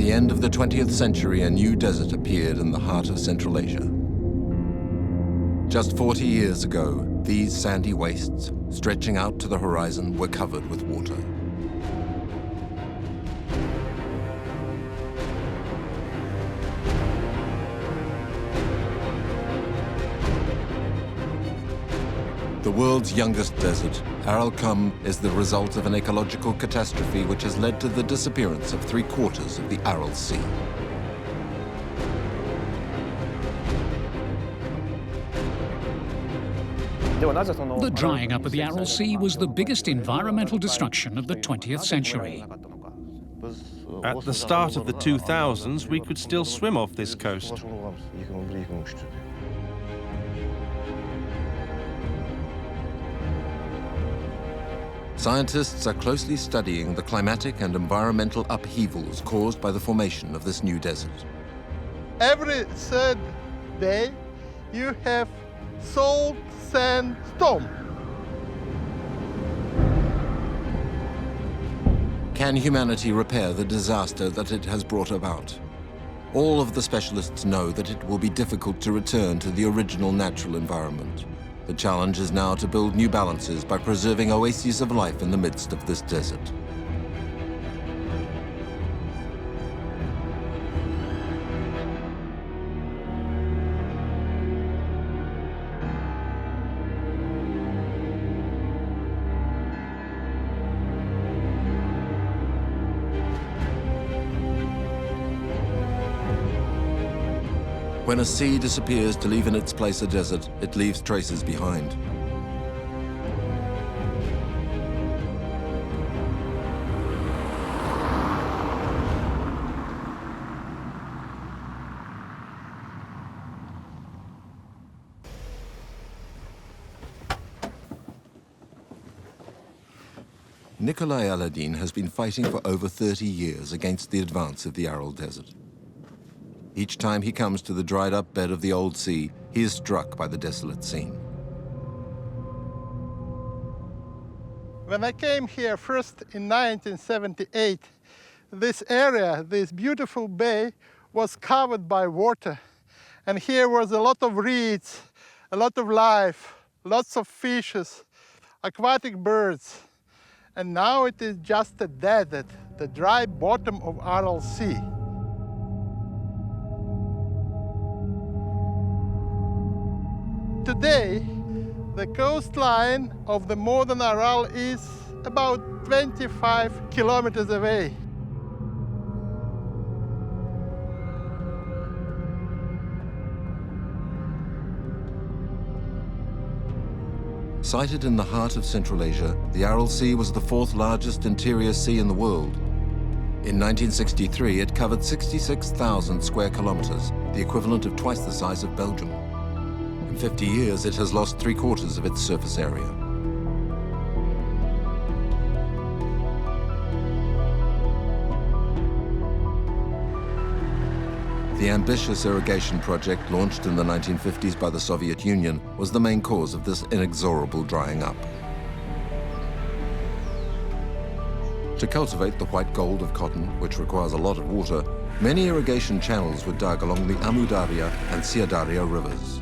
the end of the 20th century, a new desert appeared in the heart of Central Asia. Just 40 years ago, these sandy wastes, stretching out to the horizon, were covered with water. The world's youngest desert, Aralkum, is the result of an ecological catastrophe which has led to the disappearance of 3/4 of the Aral Sea. The drying up of the Aral Sea was the biggest environmental destruction of the 20th century. At the start of the 2000s, we could still swim off this coast. Scientists are closely studying the climatic and environmental upheavals caused by the formation of this new desert. Every third day, you have salt sand storm. Can humanity repair the disaster that it has brought about? All of the specialists know that it will be difficult to return to the original natural environment. The challenge is now to build new balances by preserving oases of life in the midst of this desert. When a sea disappears to leave in its place a desert, it leaves traces behind. Nikolai Aladin has been fighting for over 30 years against the advance of the Aral Desert. Each time he comes to the dried-up bed of the old sea, he is struck by the desolate scene. When I came here first in 1978, this area, this beautiful bay, was covered by water. And here was a lot of reeds, a lot of life, lots of fishes, aquatic birds. And now it is just a desert, the dry bottom of Aral Sea. Today, the coastline of the modern Aral is about 25 kilometers away. Sited in the heart of Central Asia, the Aral Sea was the 4th largest interior sea in the world. In 1963, it covered 66,000 square kilometers, the equivalent of twice the size of Belgium. In 50 years, it has lost 3/4 of its surface area. The ambitious irrigation project launched in the 1950s by the Soviet Union was the main cause of this inexorable drying up. To cultivate the white gold of cotton, which requires a lot of water, many irrigation channels were dug along the Amu Darya and Syadaria rivers.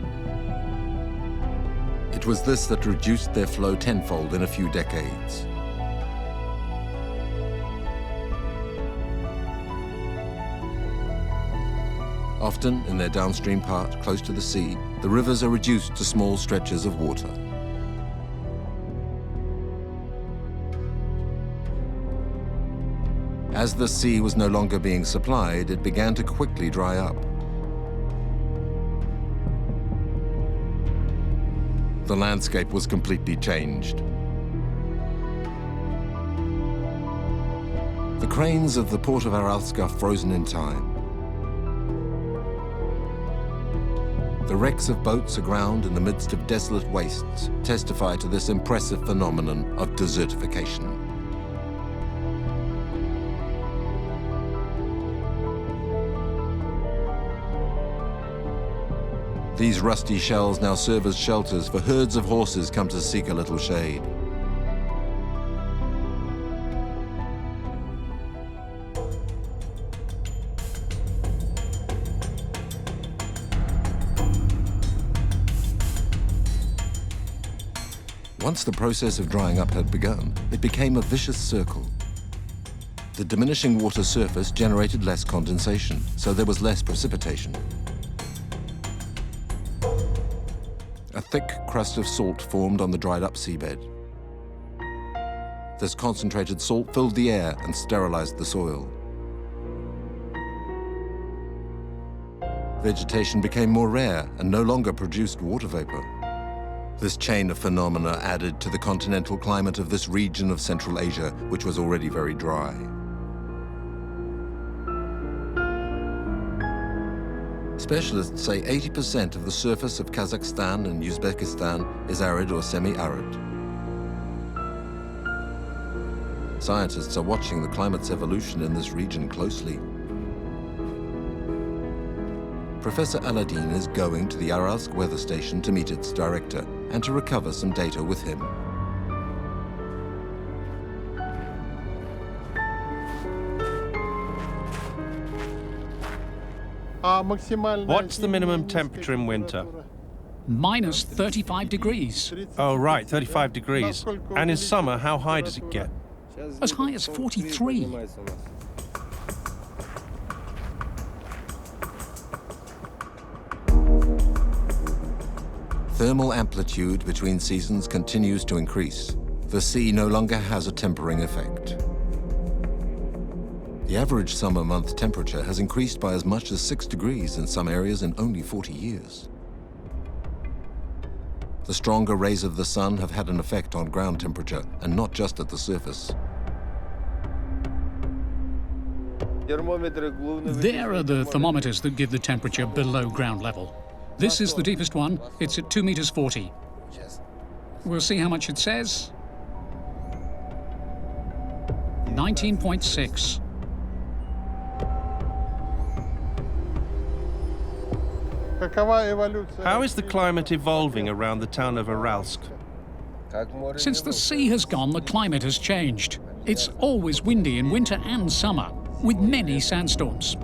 It was this that reduced their flow tenfold in a few decades. Often, in their downstream part, close to the sea, the rivers are reduced to small stretches of water. As the sea was no longer being supplied, it began to quickly dry up. The landscape was completely changed. The cranes of the port of Aralsk are frozen in time. The wrecks of boats aground in the midst of desolate wastes testify to this impressive phenomenon of desertification. These rusty shells now serve as shelters for herds of horses come to seek a little shade. Once the process of drying up had begun, it became a vicious circle. The diminishing water surface generated less condensation, so there was less precipitation. A thick crust of salt formed on the dried-up seabed. This concentrated salt filled the air and sterilized the soil. Vegetation became more rare and no longer produced water vapor. This chain of phenomena added to the continental climate of this region of Central Asia, which was already very dry. Specialists say 80% of the surface of Kazakhstan and Uzbekistan is arid or semi-arid. Scientists are watching the climate's evolution in this region closely. Professor Aladin is going to the Aralsk weather station to meet its director and to recover some data with him. What's the minimum temperature in winter? Minus 35 degrees. Oh, right, 35 degrees. And in summer, how high does it get? As high as 43. Thermal amplitude between seasons continues to increase. The sea no longer has a tempering effect. The average summer month temperature has increased by as much as 6 degrees in some areas in only 40 years. The stronger rays of the sun have had an effect on ground temperature, and not just at the surface. There are the thermometers that give the temperature below ground level. This is the deepest one. It's at 2 meters 40. We'll see how much it says. 19.6. How is the climate evolving around the town of Aralsk? Since the sea has gone, the climate has changed. It's always windy in winter and summer, with many sandstorms.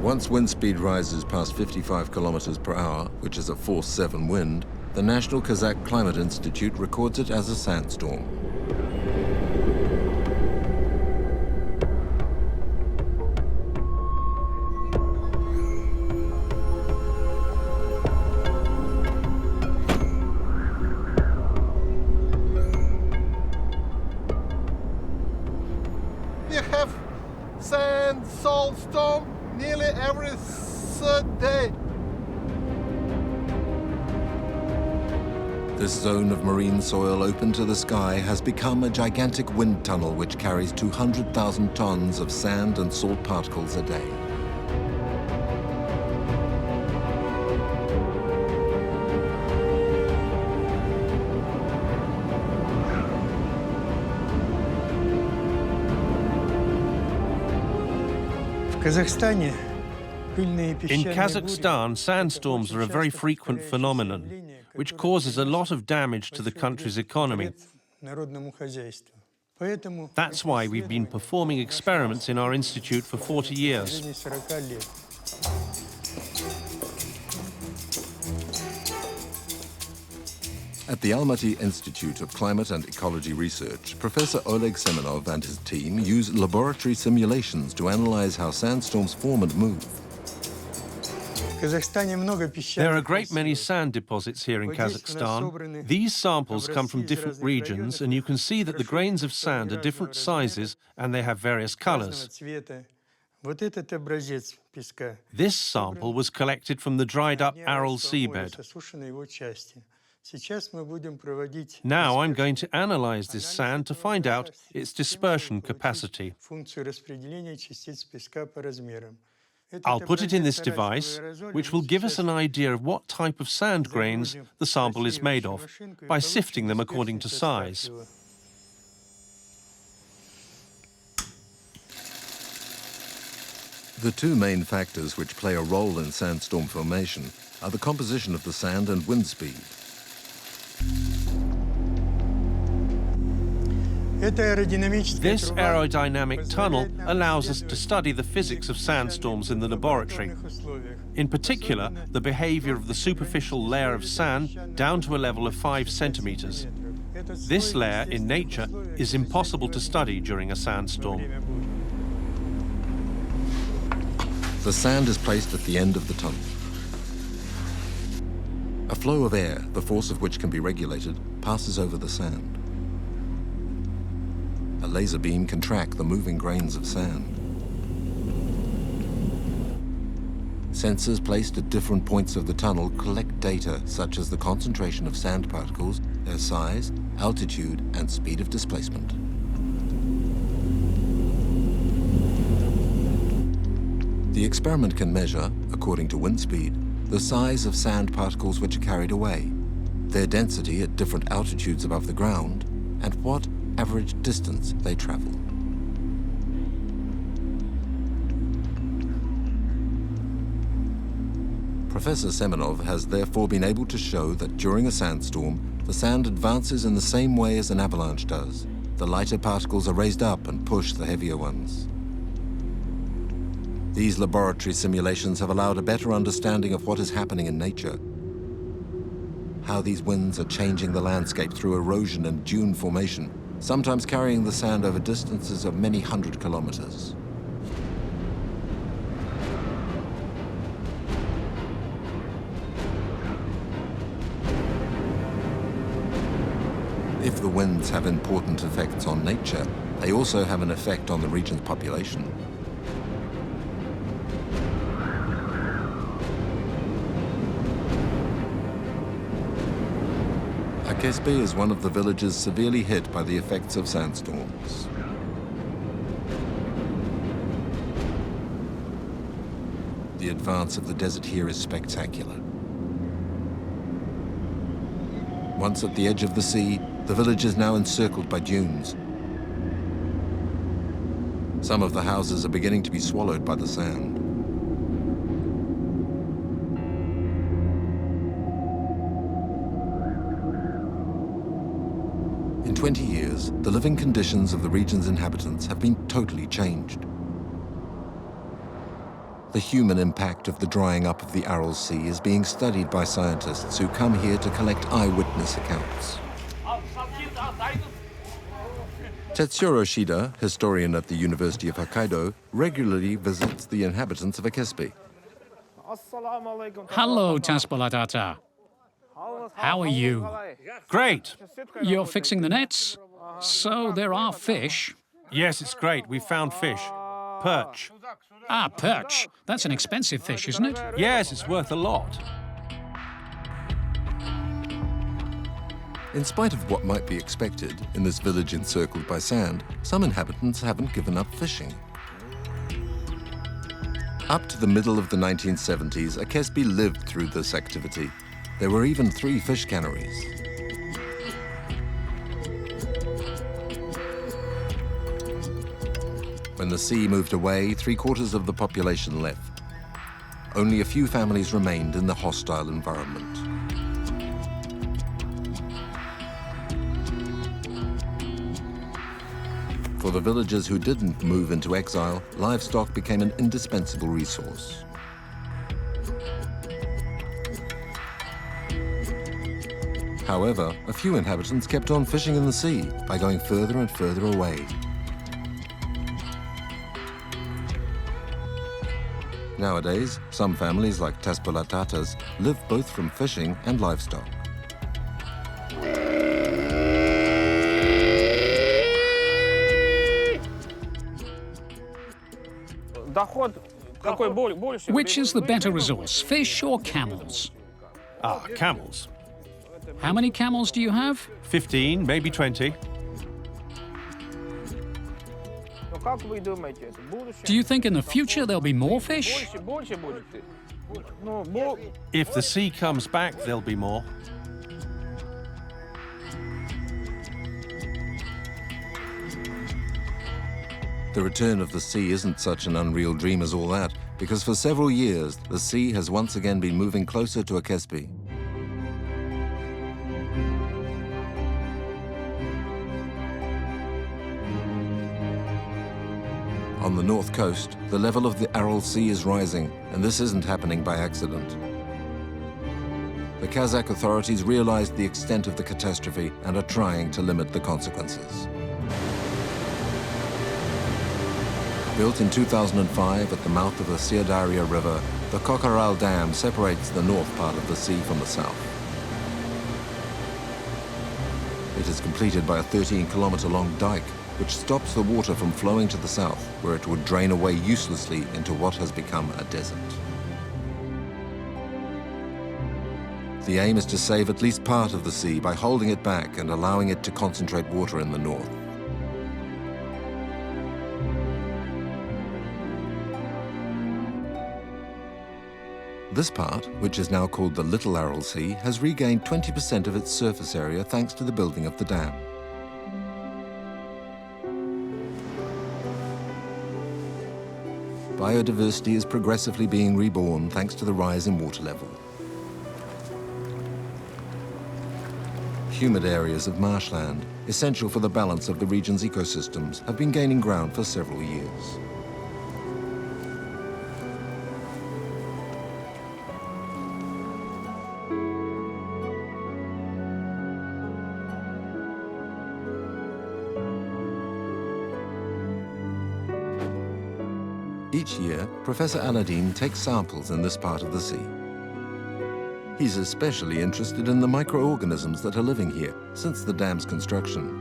Once wind speed rises past 55 kilometers per hour, which is a force 7 wind, the National Kazakh Climate Institute records it as a sandstorm. We have sand, salt storm nearly every third day. This zone of marine soil open to the sky has become a gigantic wind tunnel which carries 200,000 tons of sand and salt particles a day. In Kazakhstan, sandstorms are a very frequent phenomenon, which causes a lot of damage to the country's economy. That's why we've been performing experiments in our institute for 40 years. At the Almaty Institute of Climate and Ecology Research, Professor Oleg Semenov and his team use laboratory simulations to analyze how sandstorms form and move. There are a great many sand deposits here in Kazakhstan. These samples come from different regions, and you can see that the grains of sand are different sizes and they have various colors. This sample was collected from the dried-up Aral seabed. Now I'm going to analyze this sand to find out its dispersion capacity. I'll put it in this device, which will give us an idea of what type of sand grains the sample is made of, by sifting them according to size. The two main factors which play a role in sandstorm formation are the composition of the sand and wind speed. This aerodynamic tunnel allows us to study the physics of sandstorms in the laboratory. In particular, the behavior of the superficial layer of sand down to a level of 5 centimeters. This layer in nature is impossible to study during a sandstorm. The sand is placed at the end of the tunnel. A flow of air, the force of which can be regulated, passes over the sand. A laser beam can track the moving grains of sand. Sensors placed at different points of the tunnel collect data such as the concentration of sand particles, their size, altitude, and speed of displacement. The experiment can measure, according to wind speed, the size of sand particles which are carried away, their density at different altitudes above the ground, and what average distance they travel. Professor Semenov has therefore been able to show that during a sandstorm, the sand advances in the same way as an avalanche does. The lighter particles are raised up and push the heavier ones. These laboratory simulations have allowed a better understanding of what is happening in nature, how these winds are changing the landscape through erosion and dune formation, sometimes carrying the sand over distances of many hundred kilometers. If the winds have important effects on nature, they also have an effect on the region's population. Akesbe is one of the villages severely hit by the effects of sandstorms. The advance of the desert here is spectacular. Once at the edge of the sea, the village is now encircled by dunes. Some of the houses are beginning to be swallowed by the sand. In 20 years, the living conditions of the region's inhabitants have been totally changed. The human impact of the drying up of the Aral Sea is being studied by scientists who come here to collect eyewitness accounts. Tetsuro Shida, historian at the University of Hokkaido, regularly visits the inhabitants of Akesbe. Hello, Taspalatata. How are you? Great! You're fixing the nets? So there are fish? Yes, it's great. We found fish. Perch. Ah, perch. That's an expensive fish, isn't it? Yes, it's worth a lot. In spite of what might be expected in this village encircled by sand, some inhabitants haven't given up fishing. Up to the middle of the 1970s, Akesbe lived through this activity. There were even 3 fish canneries. When the sea moved away, 3/4 of the population left. Only a few families remained in the hostile environment. For the villagers who didn't move into exile, livestock became an indispensable resource. However, a few inhabitants kept on fishing in the sea by going further and further away. Nowadays, some families, like Taspalatata's, live both from fishing and livestock. Which is the better resource, fish or camels? Ah, camels. How many camels do you have? 15, maybe 20. Do you think in the future there'll be more fish? If the sea comes back, there'll be more. The return of the sea isn't such an unreal dream as all that, because for several years, the sea has once again been moving closer to Akesbe. On the north coast, the level of the Aral Sea is rising, and this isn't happening by accident. The Kazakh authorities realized the extent of the catastrophe and are trying to limit the consequences. Built in 2005 at the mouth of the Sirdarya River, the Kokoral Dam separates the north part of the sea from the south. It is completed by a 13-kilometer-long dike, which stops the water from flowing to the south, where it would drain away uselessly into what has become a desert. The aim is to save at least part of the sea by holding it back and allowing it to concentrate water in the north. This part, which is now called the Little Aral Sea, has regained 20% of its surface area thanks to the building of the dam. Biodiversity is progressively being reborn thanks to the rise in water level. Humid areas of marshland, essential for the balance of the region's ecosystems, have been gaining ground for several years. Each year, Professor Aladdin takes samples in this part of the sea. He's especially interested in the microorganisms that are living here since the dam's construction.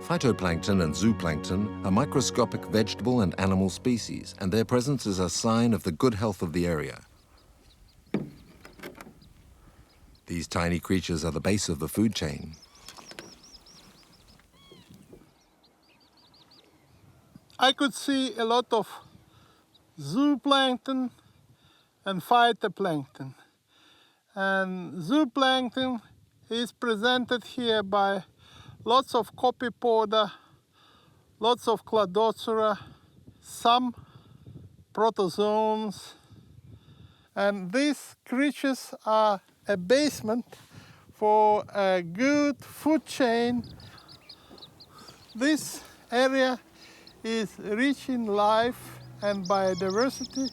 Phytoplankton and zooplankton are microscopic vegetable and animal species, and their presence is a sign of the good health of the area. These tiny creatures are the base of the food chain. I could see a lot of zooplankton and phytoplankton. And zooplankton is presented here by lots of copypoda, lots of cladocera, some protozoans. And these creatures are a basement for a good food chain. This area is rich in life and biodiversity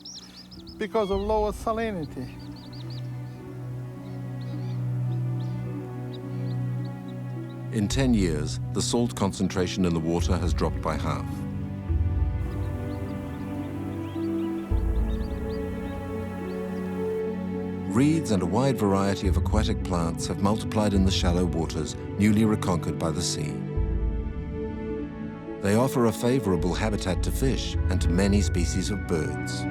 because of lower salinity. In 10 years, the salt concentration in the water has dropped by half. Reeds and a wide variety of aquatic plants have multiplied in the shallow waters newly reconquered by the sea. They offer a favorable habitat to fish and to many species of birds.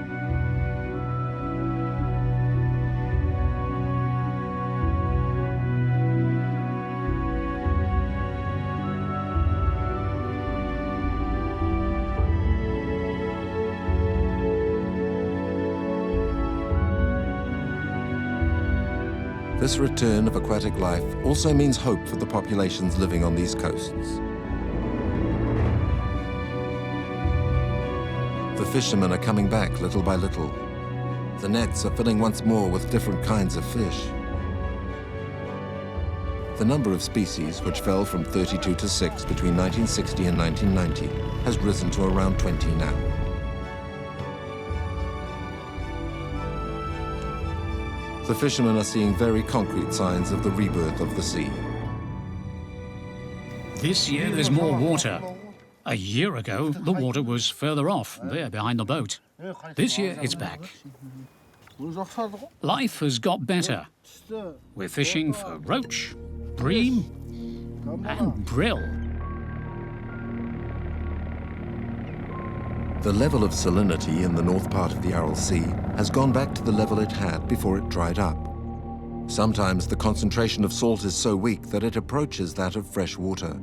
This return of aquatic life also means hope for the populations living on these coasts. The fishermen are coming back little by little. The nets are filling once more with different kinds of fish. The number of species, which fell from 32 to 6 between 1960 and 1990, has risen to around 20 now. The fishermen are seeing very concrete signs of the rebirth of the sea. This year there's more water. A year ago, the water was further off, there behind the boat. This year, it's back. Life has got better. We're fishing for roach, bream, and brill. The level of salinity in the north part of the Aral Sea has gone back to the level it had before it dried up. Sometimes the concentration of salt is so weak that it approaches that of fresh water.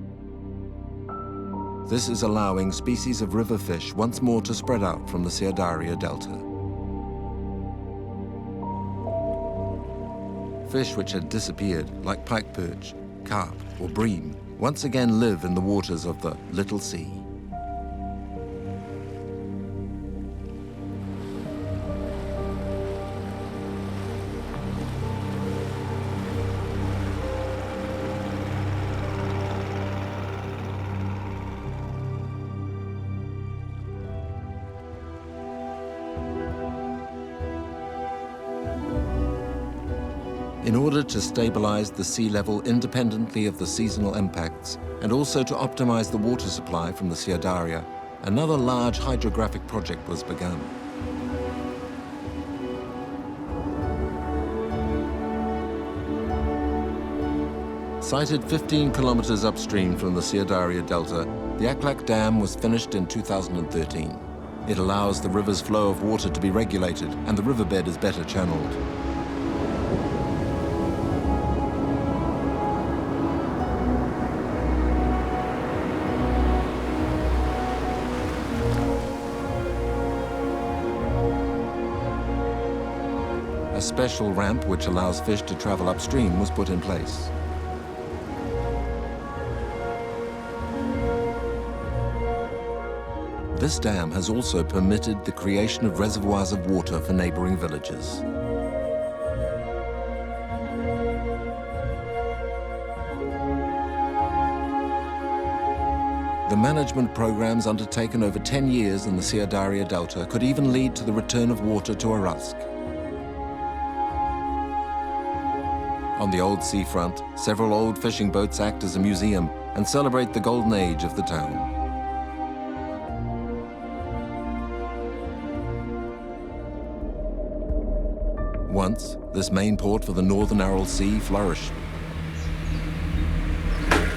This is allowing species of river fish once more to spread out from the Sirdarya Delta. Fish which had disappeared, like pike perch, carp, or bream, once again live in the waters of the Little Sea. In order to stabilize the sea level independently of the seasonal impacts, and also to optimize the water supply from the Ciadaria, another large hydrographic project was begun. Sited 15 kilometers upstream from the Ciadaria Delta, the Aklak Dam was finished in 2013. It allows the river's flow of water to be regulated, and the riverbed is better channeled. A special ramp which allows fish to travel upstream was put in place. This dam has also permitted the creation of reservoirs of water for neighboring villages. The management programs undertaken over 10 years in the Ciadaria Delta could even lead to the return of water to Aralsk. On the old seafront, several old fishing boats act as a museum and celebrate the golden age of the town. Once, this main port for the northern Aral Sea flourished.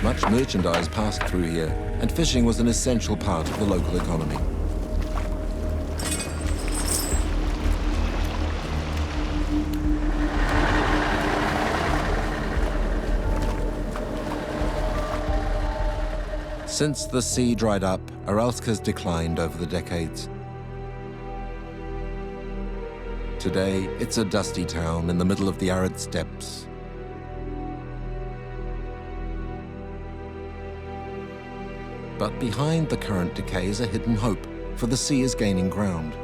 Much merchandise passed through here, and fishing was an essential part of the local economy. Since the sea dried up, Aralsk has declined over the decades. Today, it's a dusty town in the middle of the arid steppes. But behind the current decay is a hidden hope, for the sea is gaining ground.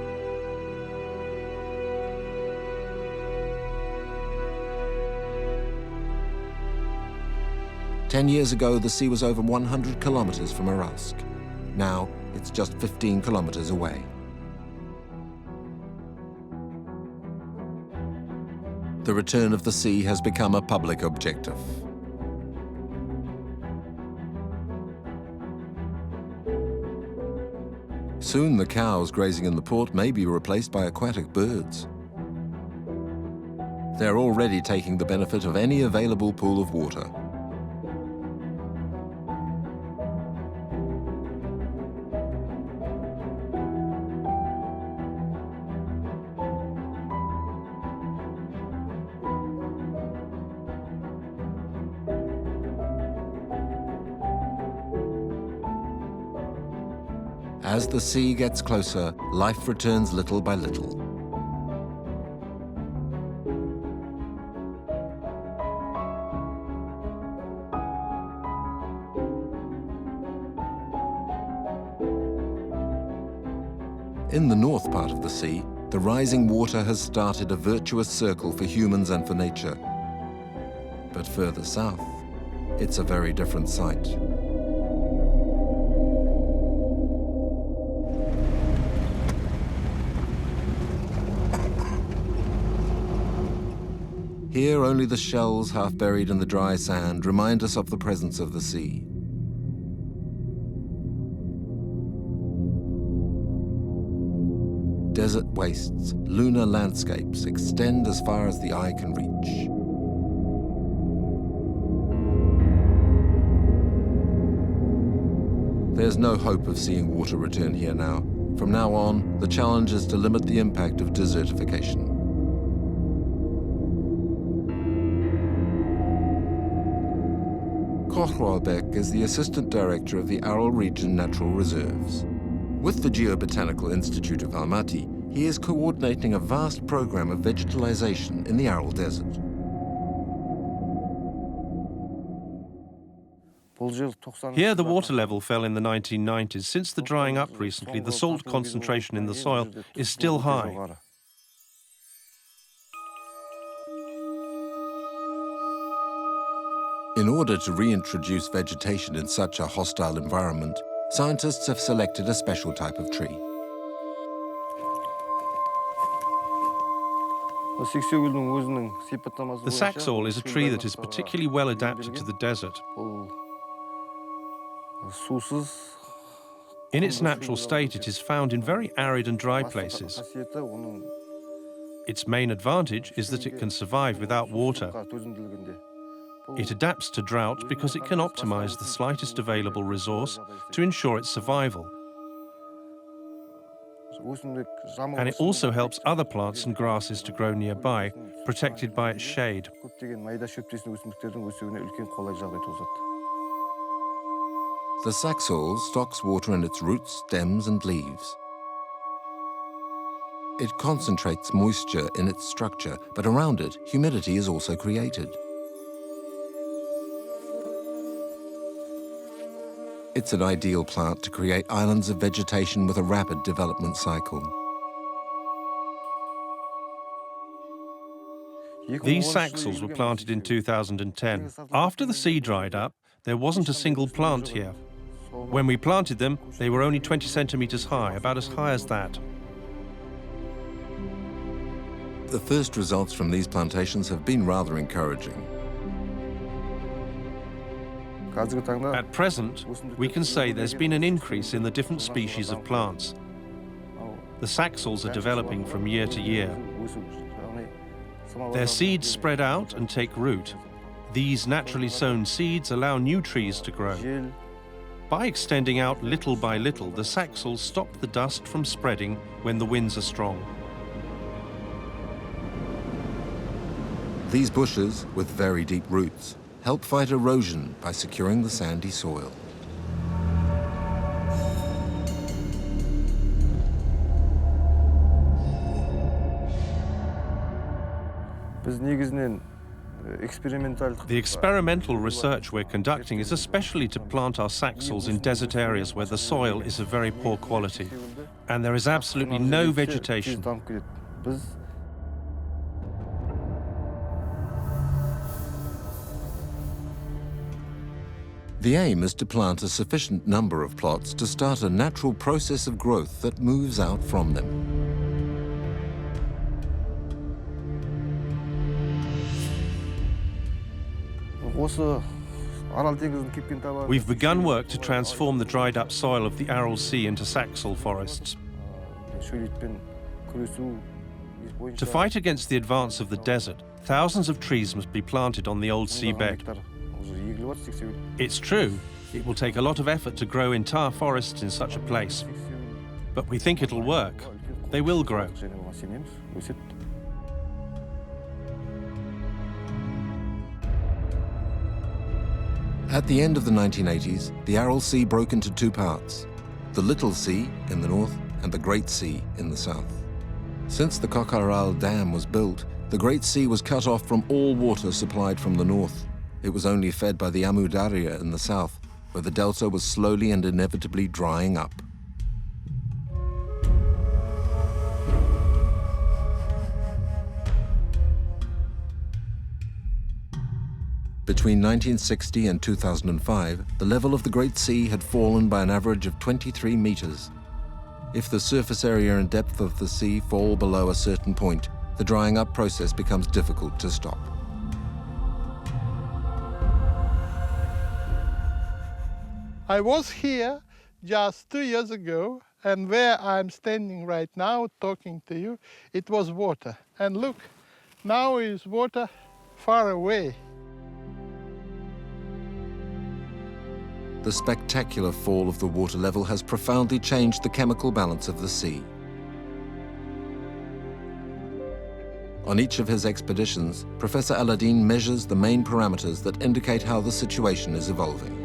Ten years ago, the sea was over 100 kilometers from Aralsk. Now, it's just 15 kilometers away. The return of the sea has become a public objective. Soon the cows grazing in the port may be replaced by aquatic birds. They're already taking the benefit of any available pool of water. As the sea gets closer, life returns little by little. In the north part of the sea, the rising water has started a virtuous circle for humans and for nature. But further south, it's a very different sight. Here, only the shells half buried in the dry sand remind us of the presence of the sea. Desert wastes, lunar landscapes extend as far as the eye can reach. There's no hope of seeing water return here now. From now on, the challenge is to limit the impact of desertification. Koch is the Assistant Director of the Aral Region Natural Reserves. With the Geobotanical Institute of Almaty, he is coordinating a vast program of vegetalization in the Aral Desert. Here the water level fell in the 1990s. Since the drying up recently, the salt concentration in the soil is still high. In order to reintroduce vegetation in such a hostile environment, scientists have selected a special type of tree. The saxaul is a tree that is particularly well adapted to the desert. In its natural state, it is found in very arid and dry places. Its main advantage is that it can survive without water. It adapts to drought because it can optimize the slightest available resource to ensure its survival. And it also helps other plants and grasses to grow nearby, protected by its shade. The saxaul stocks water in its roots, stems, and leaves. It concentrates moisture in its structure, but around it, humidity is also created. It's an ideal plant to create islands of vegetation with a rapid development cycle. These saxauls were planted in 2010. After the sea dried up, there wasn't a single plant here. When we planted them, they were only 20 centimeters high, about as high as that. The first results from these plantations have been rather encouraging. At present, we can say there's been an increase in the different species of plants. The saxauls are developing from year to year. Their seeds spread out and take root. These naturally sown seeds allow new trees to grow. By extending out little by little, the saxauls stop the dust from spreading when the winds are strong. These bushes, with very deep roots, help fight erosion by securing the sandy soil. The experimental research we're conducting is especially to plant our saxauls in desert areas where the soil is of very poor quality and there is absolutely no vegetation. The aim is to plant a sufficient number of plots to start a natural process of growth that moves out from them. We've begun work to transform the dried up soil of the Aral Sea into saxaul forests. To fight against the advance of the desert, thousands of trees must be planted on the old seabed. It's true, it will take a lot of effort to grow entire forests in such a place. But we think it'll work. They will grow. At the end of the 1980s, the Aral Sea broke into two parts, the Little Sea in the north and the Great Sea in the south. Since the Aral Dam was built, the Great Sea was cut off from all water supplied from the north. It was only fed by the Amu Darya in the south, where the delta was slowly and inevitably drying up. Between 1960 and 2005, the level of the Great Sea had fallen by an average of 23 meters. If the surface area and depth of the sea fall below a certain point, the drying up process becomes difficult to stop. I was here just 2 years ago, and where I'm standing right now talking to you, it was water. And look, now is water far away. The spectacular fall of the water level has profoundly changed the chemical balance of the sea. On each of his expeditions, Professor Aladdin measures the main parameters that indicate how the situation is evolving.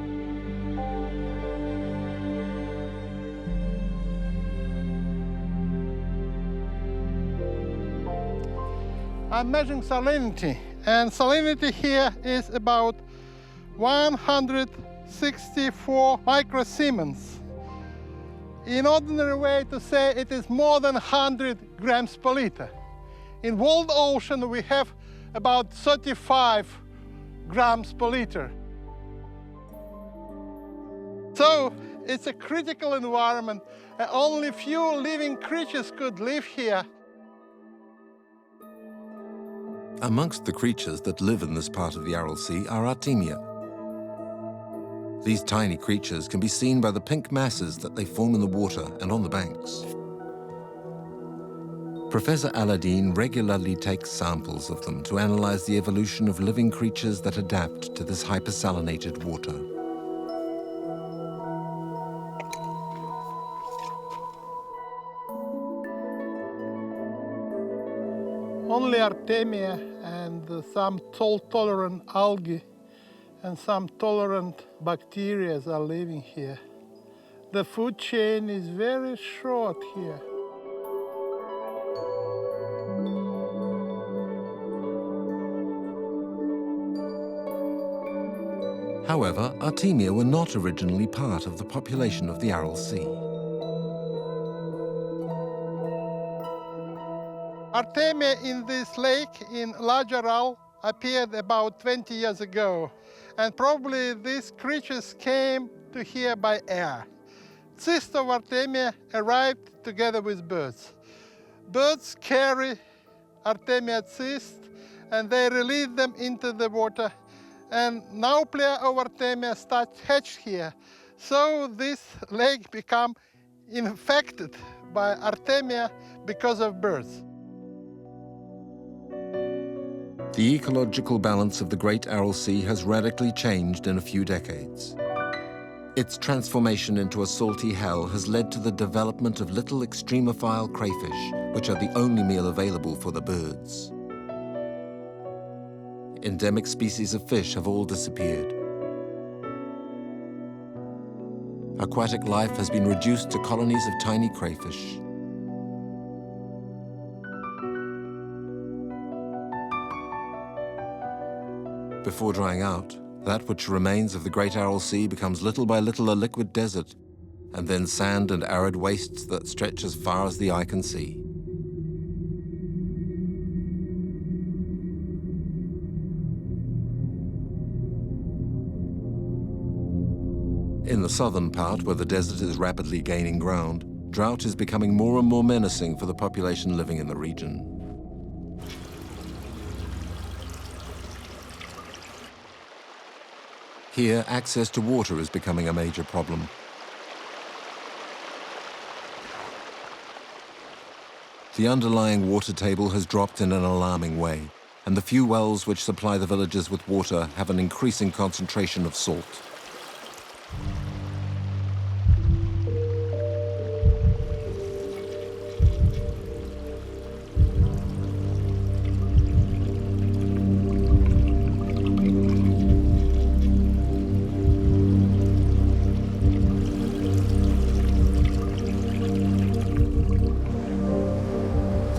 I'm measuring salinity, and salinity here is about 164 microsiemens. In ordinary way to say, it is more than 100 grams per liter. In world ocean, we have about 35 grams per liter. So it's a critical environment, and only few living creatures could live here. Amongst the creatures that live in this part of the Aral Sea are Artemia. These tiny creatures can be seen by the pink masses that they form in the water and on the banks. Professor Aladdin regularly takes samples of them to analyze the evolution of living creatures that adapt to this hypersalinated water. Only Artemia and some salt-tolerant algae and some tolerant bacteria are living here. The food chain is very short here. However, Artemia were not originally part of the population of the Aral Sea. Artemia in this lake in Large Aral appeared about 20 years ago, and probably these creatures came to here by air. Cysts of Artemia arrived together with birds. Birds carry Artemia cysts and they release them into the water, and Nauplia of Artemia starts hatched here. So this lake become infected by Artemia because of birds. The ecological balance of the Great Aral Sea has radically changed in a few decades. Its transformation into a salty hell has led to the development of little extremophile crayfish, which are the only meal available for the birds. Endemic species of fish have all disappeared. Aquatic life has been reduced to colonies of tiny crayfish. Before drying out, that which remains of the Great Aral Sea becomes little by little a liquid desert, and then sand and arid wastes that stretch as far as the eye can see. In the southern part, where the desert is rapidly gaining ground, drought is becoming more and more menacing for the population living in the region. Here, access to water is becoming a major problem. The underlying water table has dropped in an alarming way, and the few wells which supply the villages with water have an increasing concentration of salt.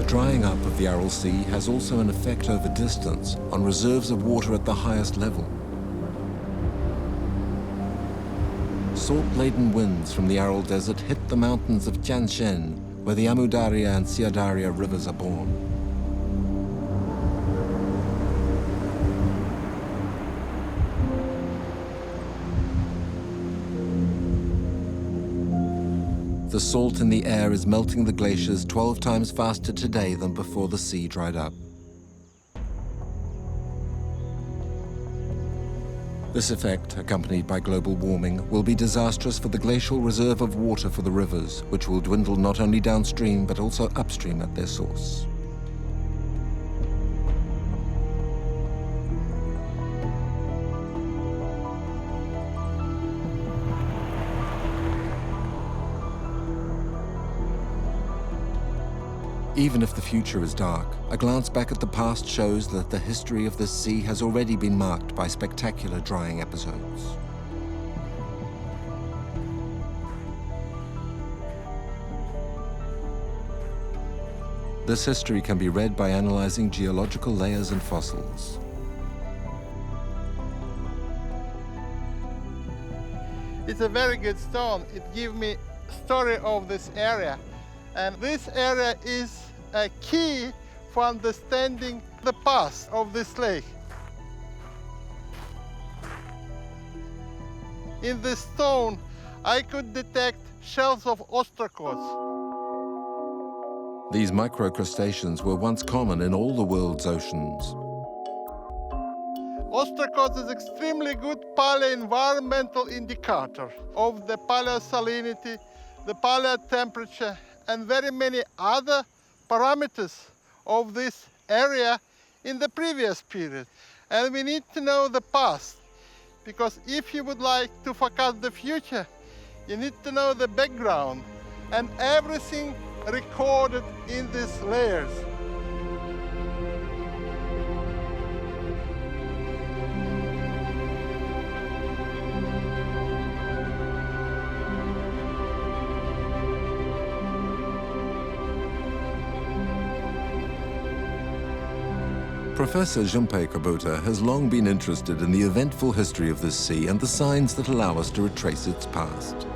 Drying up of the Aral Sea has also an effect over distance on reserves of water at the highest level. Salt-laden winds from the Aral Desert hit the mountains of Tian Shan, where the Amu Darya and Sia Darya rivers are born. The salt in the air is melting the glaciers 12 times faster today than before the sea dried up. This effect, accompanied by global warming, will be disastrous for the glacial reserve of water for the rivers, which will dwindle not only downstream but also upstream at their source. Even if the future is dark, a glance back at the past shows that the history of this sea has already been marked by spectacular drying episodes. This history can be read by analyzing geological layers and fossils. It's a very good stone. It gives me story of this area. And this area is a key for understanding the past of this lake. In this stone, I could detect shells of ostracods. These microcrustaceans were once common in all the world's oceans. Ostracods is extremely good paleoenvironmental indicator of the paleosalinity, the paleotemperature, and very many other parameters of this area in the previous period. And we need to know the past, because if you would like to forecast the future, you need to know the background and everything recorded in these layers. Professor Junpei Kubota has long been interested in the eventful history of this sea and the signs that allow us to retrace its past.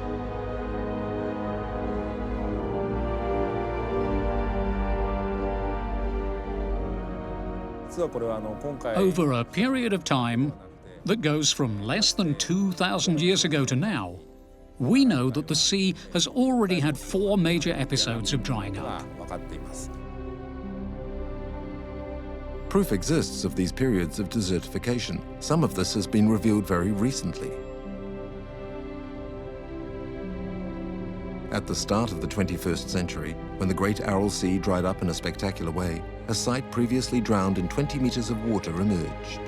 Over a period of time that goes from less than 2,000 years ago to now, we know that the sea has already had 4 major episodes of drying up. Proof exists of these periods of desertification. Some of this has been revealed very recently. At the start of the 21st century, when the Great Aral Sea dried up in a spectacular way, a site previously drowned in 20 meters of water emerged.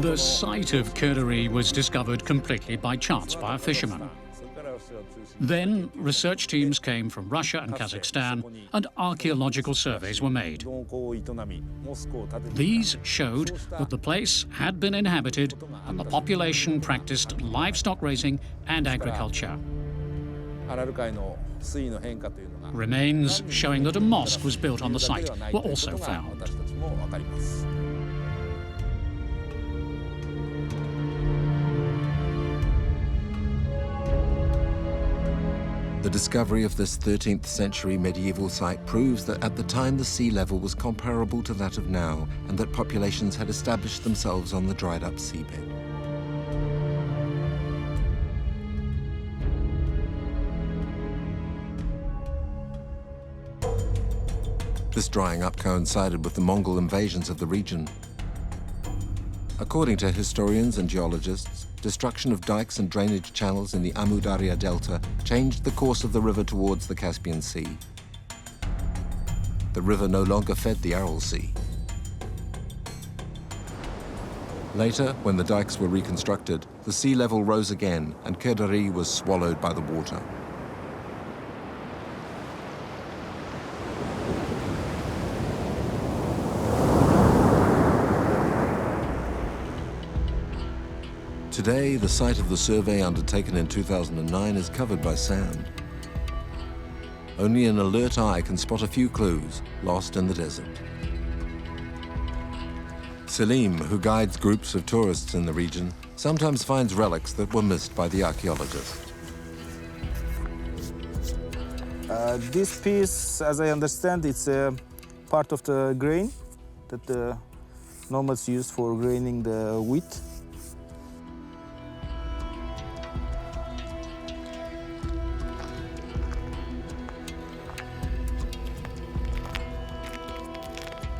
The site of Kurdari was discovered completely by chance by a fisherman. Then, research teams came from Russia and Kazakhstan, and archaeological surveys were made. These showed that the place had been inhabited and the population practiced livestock raising and agriculture. Remains showing that a mosque was built on the site were also found. The discovery of this 13th century medieval site proves that at the time the sea level was comparable to that of now, and that populations had established themselves on the dried up seabed. This drying up coincided with the Mongol invasions of the region. According to historians and geologists, destruction of dikes and drainage channels in the Amu Darya Delta changed the course of the river towards the Caspian Sea. The river no longer fed the Aral Sea. Later, when the dikes were reconstructed, the sea level rose again and Kurdari was swallowed by the water. Today, the site of the survey undertaken in 2009 is covered by sand. Only an alert eye can spot a few clues lost in the desert. Selim, who guides groups of tourists in the region, sometimes finds relics that were missed by the archaeologists. This piece, as I understand, it's a part of the grain that the nomads used for graining the wheat.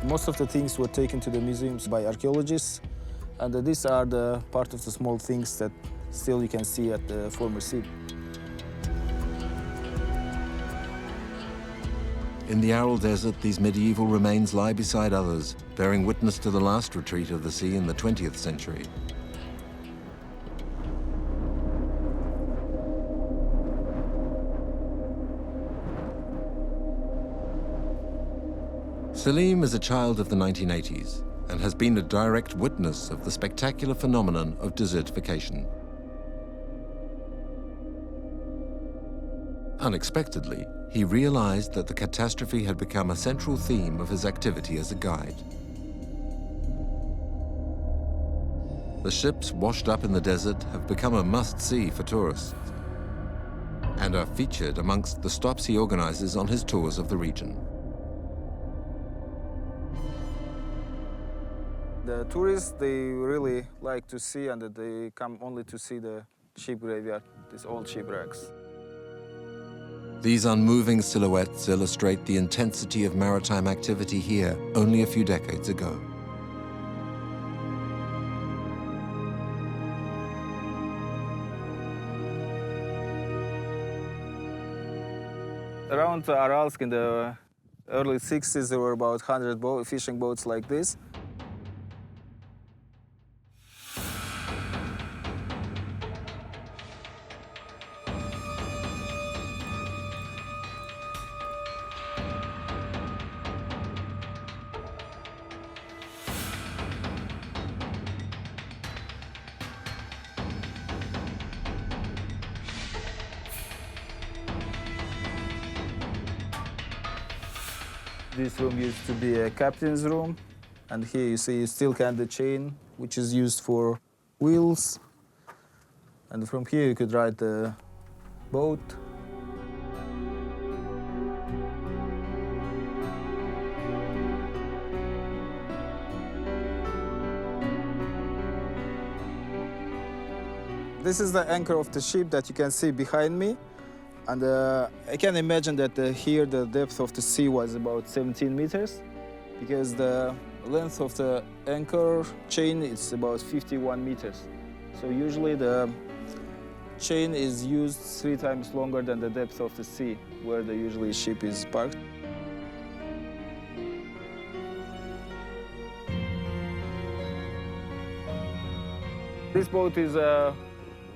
Most of the things were taken to the museums by archaeologists, and these are the part of the small things that still you can see at the former sea. In the Aral Desert, these medieval remains lie beside others, bearing witness to the last retreat of the sea in the 20th century. Selim is a child of the 1980s and has been a direct witness of the spectacular phenomenon of desertification. Unexpectedly, he realized that the catastrophe had become a central theme of his activity as a guide. The ships washed up in the desert have become a must-see for tourists and are featured amongst the stops he organizes on his tours of the region. The tourists, they really like to see, and they come only to see the ship graveyard, these old shipwrecks. These unmoving silhouettes illustrate the intensity of maritime activity here only a few decades ago. Around Aralsk in the early 60s, there were about 100 fishing boats like this. This room used to be a captain's room, and here you see still can the chain, which is used for wheels. And from here you could ride the boat. This is the anchor of the ship that you can see behind me. And I can imagine that here the depth of the sea was about 17 meters, because the length of the anchor chain is about 51 meters. So usually the chain is used 3 times longer than the depth of the sea, where the usually ship is parked. This boat is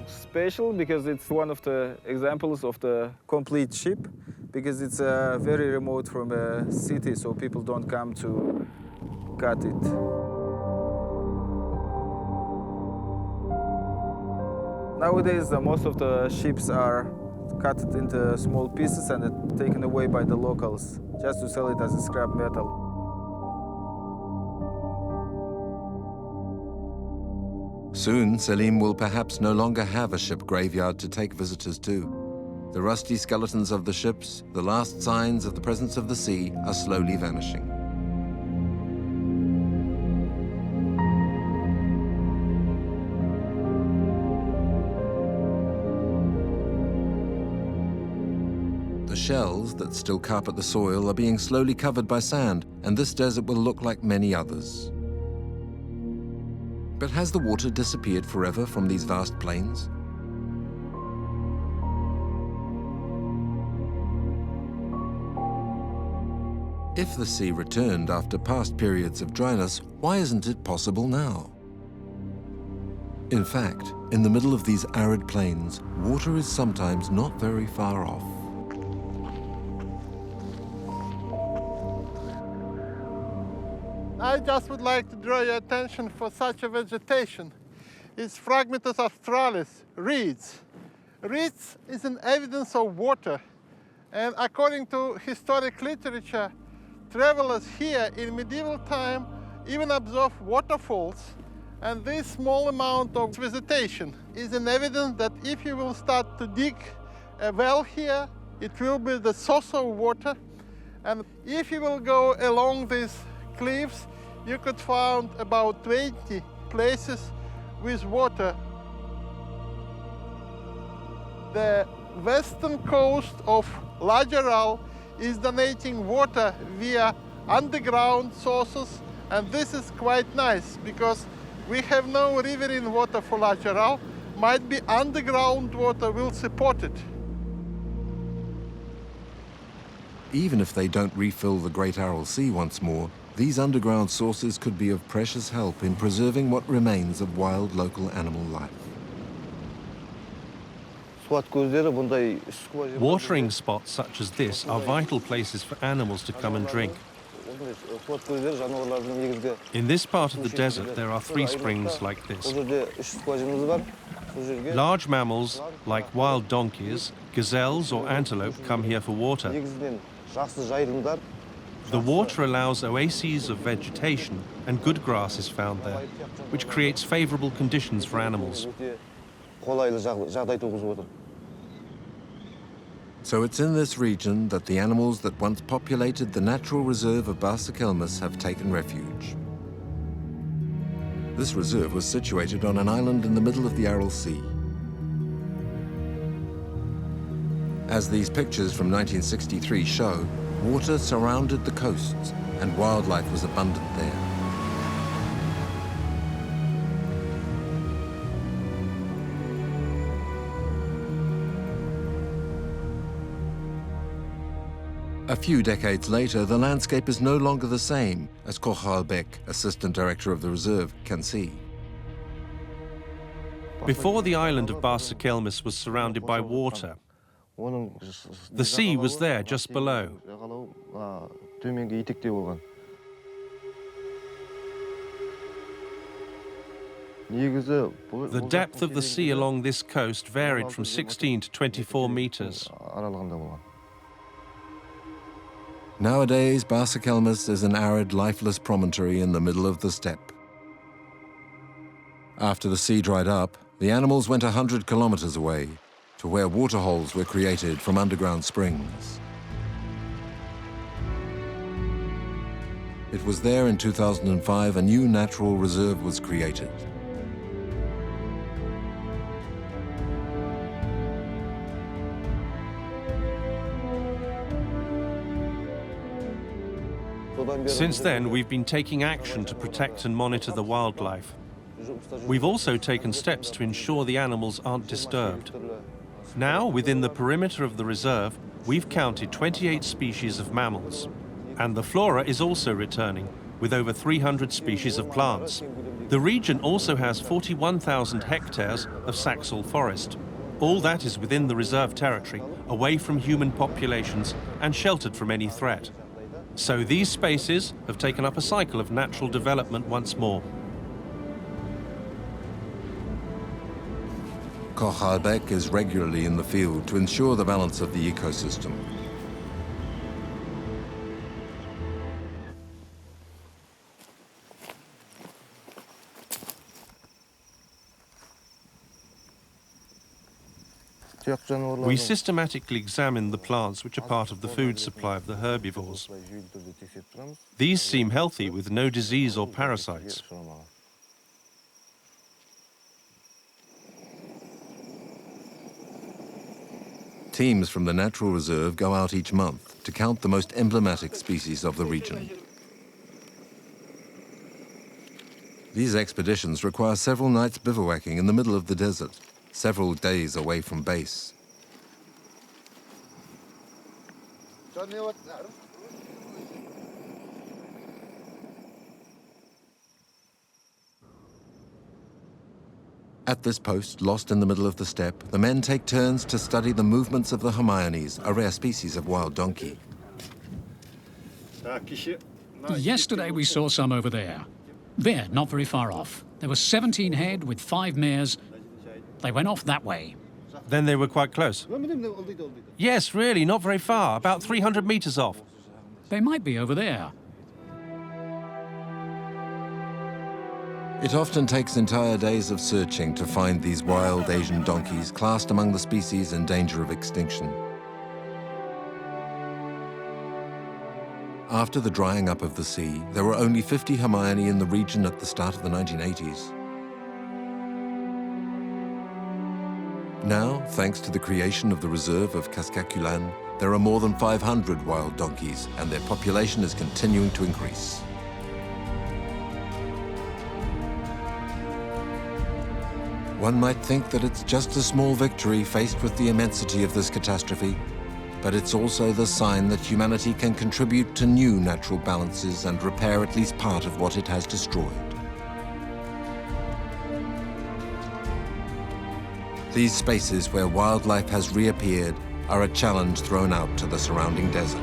special because it's one of the examples of the complete ship, because it's very remote from a city, so people don't come to cut it. Nowadays, most of the ships are cut into small pieces and taken away by the locals, just to sell it as a scrap metal. Soon, Selim will perhaps no longer have a ship graveyard to take visitors to. The rusty skeletons of the ships, the last signs of the presence of the sea, are slowly vanishing. The shells that still carpet the soil are being slowly covered by sand, and this desert will look like many others. But has the water disappeared forever from these vast plains? If the sea returned after past periods of dryness, why isn't it possible now? In fact, in the middle of these arid plains, water is sometimes not very far off. I just would like to draw your attention for such a vegetation. It's Phragmites australis, reeds. Reeds is an evidence of water. And according to historic literature, travelers here in medieval time even observed waterfalls. And this small amount of vegetation is an evidence that if you will start to dig a well here, it will be the source of water. And if you will go along these cliffs, you could find about 20 places with water. The western coast of Large Aral is donating water via underground sources, and this is quite nice because we have no riverine water for Large Aral. Might be underground water will support it. Even if they don't refill the Great Aral Sea once more, these underground sources could be of precious help in preserving what remains of wild local animal life. Watering spots such as this are vital places for animals to come and drink. In this part of the desert, there are 3 springs like this. Large mammals, like wild donkeys, gazelles or antelope, come here for water. The water allows oases of vegetation, and good grass is found there, which creates favorable conditions for animals. So it's in this region that the animals that once populated the natural reserve of Barsakelmes have taken refuge. This reserve was situated on an island in the middle of the Aral Sea. As these pictures from 1963 show, water surrounded the coasts and wildlife was abundant there. A few decades later, the landscape is no longer the same, as Kochal Beck, assistant director of the reserve, can see. Before the island of Barsakelmes was surrounded by water, the sea was there just below. The depth of the sea along this coast varied from 16 to 24 meters. Nowadays, Barsakelmes is an arid, lifeless promontory in the middle of the steppe. After the sea dried up, the animals went 100 kilometers away to where waterholes were created from underground springs. It was there in 2005 a new natural reserve was created. Since then, we've been taking action to protect and monitor the wildlife. We've also taken steps to ensure the animals aren't disturbed. Now, within the perimeter of the reserve, we've counted 28 species of mammals. And the flora is also returning, with over 300 species of plants. The region also has 41,000 hectares of Saxal forest. All that is within the reserve territory, away from human populations and sheltered from any threat. So these spaces have taken up a cycle of natural development once more. Kochal Beck is regularly in the field to ensure the balance of the ecosystem. We systematically examine the plants which are part of the food supply of the herbivores. These seem healthy with no disease or parasites. Teams from the natural reserve go out each month to count the most emblematic species of the region. These expeditions require several nights bivouacking in the middle of the desert, several days away from base. At this post, lost in the middle of the steppe, the men take turns to study the movements of the Hermiones, a rare species of wild donkey. Yesterday we saw some over there. There, not very far off. There were 17 head with 5 mares. They went off that way. Then they were quite close. Yes, really, not very far, about 300 meters off. They might be over there. It often takes entire days of searching to find these wild Asian donkeys classed among the species in danger of extinction. After the drying up of the sea, there were only 50 Hermione in the region at the start of the 1980s. Now, thanks to the creation of the reserve of Kaskakulan, there are more than 500 wild donkeys, and their population is continuing to increase. One might think that it's just a small victory faced with the immensity of this catastrophe, but it's also the sign that humanity can contribute to new natural balances and repair at least part of what it has destroyed. These spaces where wildlife has reappeared are a challenge thrown out to the surrounding desert.